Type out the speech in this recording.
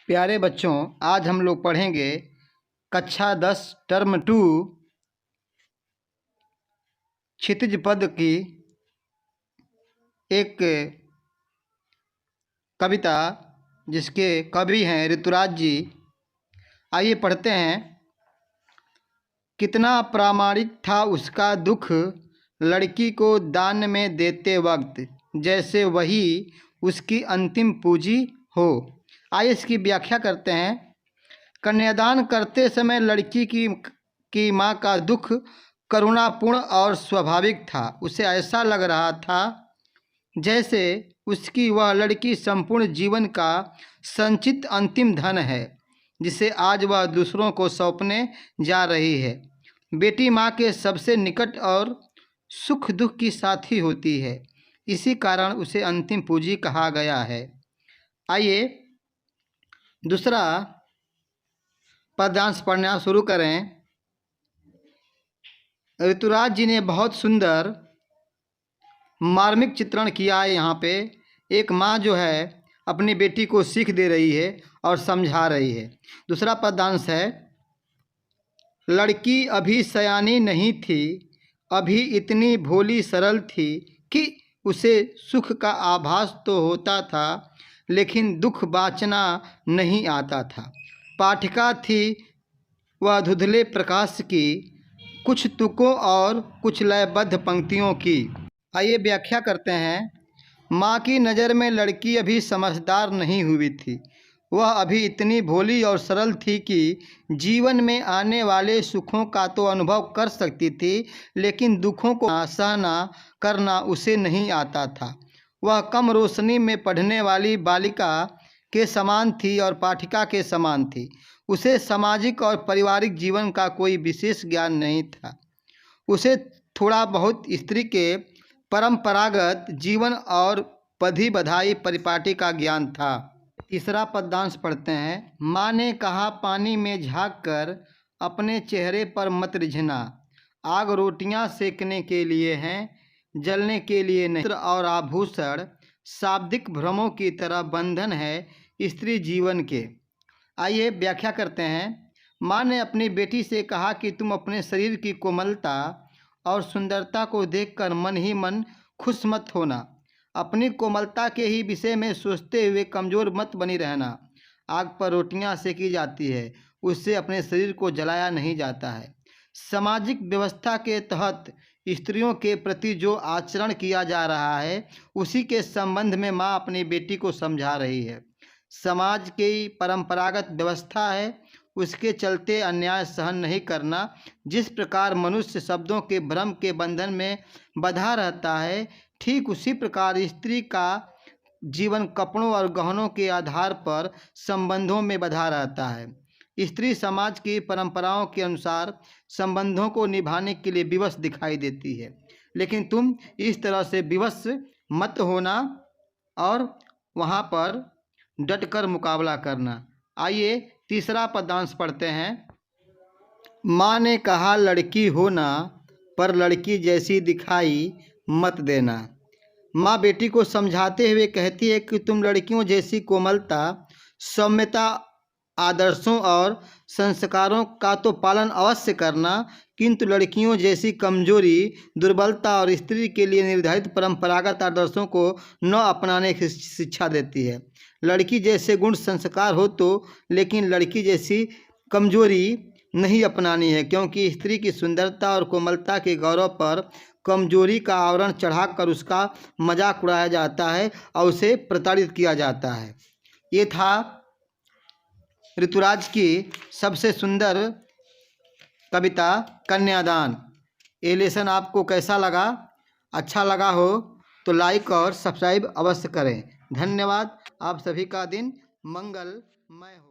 प्यारे बच्चों, आज हम लोग पढ़ेंगे कक्षा 10 टर्म 2 क्षितिज पद की एक कविता जिसके कवि हैं ऋतुराज जी। आइए पढ़ते हैं। कितना प्रामाणिक था उसका दुख लड़की को दान में देते वक्त, जैसे वही उसकी अंतिम पूंजी हो। आइए इसकी व्याख्या करते हैं। कन्यादान करते समय लड़की की माँ का दुख करुणापूर्ण और स्वाभाविक था। उसे ऐसा लग रहा था जैसे उसकी वह लड़की संपूर्ण जीवन का संचित अंतिम धन है, जिसे आज वह दूसरों को सौंपने जा रही है। बेटी माँ के सबसे निकट और सुख दुख की साथी होती है, इसी कारण उसे अंतिम पूंजी कहा गया है। आइए दूसरा पद्यांश पढ़ना शुरू करें। ऋतुराज जी ने बहुत सुंदर मार्मिक चित्रण किया है। यहाँ पे एक माँ जो है अपनी बेटी को सीख दे रही है और समझा रही है। दूसरा पद्यांश है, लड़की अभी सयानी नहीं थी, अभी इतनी भोली सरल थी कि उसे सुख का आभास तो होता था, लेकिन दुख बाँचना नहीं आता था। पाठिका थी वह धुंधले प्रकाश की, कुछ तुकों और कुछ लयबद्ध पंक्तियों की। आइए व्याख्या करते हैं। माँ की नज़र में लड़की अभी समझदार नहीं हुई थी। वह अभी इतनी भोली और सरल थी कि जीवन में आने वाले सुखों का तो अनुभव कर सकती थी, लेकिन दुखों को सहना करना उसे नहीं आता था। वह कम रोशनी में पढ़ने वाली बालिका के समान थी और पाठिका के समान थी। उसे सामाजिक और पारिवारिक जीवन का कोई विशेष ज्ञान नहीं था। उसे थोड़ा बहुत स्त्री के परंपरागत जीवन और पधी बधाई परिपाटी का ज्ञान था। तीसरा पद्यांश पढ़ते हैं। माँ ने कहा, पानी में झाँक कर अपने चेहरे पर मत रिझना, आग रोटियां सेकने के लिए हैं, जलने के लिए नहीं। और आभूषण शाब्दिक भ्रमों की तरह बंधन है स्त्री जीवन के। आइए व्याख्या करते हैं। माँ ने अपनी बेटी से कहा कि तुम अपने शरीर की कोमलता और सुंदरता को देखकर मन ही मन खुश मत होना। अपनी कोमलता के ही विषय में सोचते हुए कमज़ोर मत बनी रहना। आग पर रोटियां सेकी जाती है, उससे अपने शरीर को जलाया नहीं जाता है। सामाजिक व्यवस्था के तहत स्त्रियों के प्रति जो आचरण किया जा रहा है, उसी के संबंध में माँ अपनी बेटी को समझा रही है। समाज की परंपरागत व्यवस्था है, उसके चलते अन्याय सहन नहीं करना। जिस प्रकार मनुष्य शब्दों के भ्रम के बंधन में बंधा रहता है, ठीक उसी प्रकार स्त्री का जीवन कपड़ों और गहनों के आधार पर संबंधों में बंधा रहता है। स्त्री समाज की परंपराओं के अनुसार संबंधों को निभाने के लिए विवश दिखाई देती है, लेकिन तुम इस तरह से विवश मत होना और वहाँ पर डटकर मुकाबला करना। आइए तीसरा पद्यांश पढ़ते हैं। माँ ने कहा, लड़की हो ना, पर लड़की जैसी दिखाई मत देना। माँ बेटी को समझाते हुए कहती है कि तुम लड़कियों जैसी कोमलता, सौम्यता, आदर्शों और संस्कारों का तो पालन अवश्य करना, किंतु लड़कियों जैसी कमजोरी, दुर्बलता और स्त्री के लिए निर्धारित परंपरागत आदर्शों को न अपनाने की शिक्षा देती है। लड़की जैसे गुण संस्कार हो तो, लेकिन लड़की जैसी कमजोरी नहीं अपनानी है, क्योंकि स्त्री की सुंदरता और कोमलता के गौरव पर कमजोरी का आवरण चढ़ाकर उसका मजाक उड़ाया जाता है और उसे प्रताड़ित किया जाता है। ये था ऋतुराज की सबसे सुंदर कविता कन्यादान। ये लेसन आपको कैसा लगा? अच्छा लगा हो तो लाइक और सब्सक्राइब अवश्य करें। धन्यवाद। आप सभी का दिन मंगलमय हो।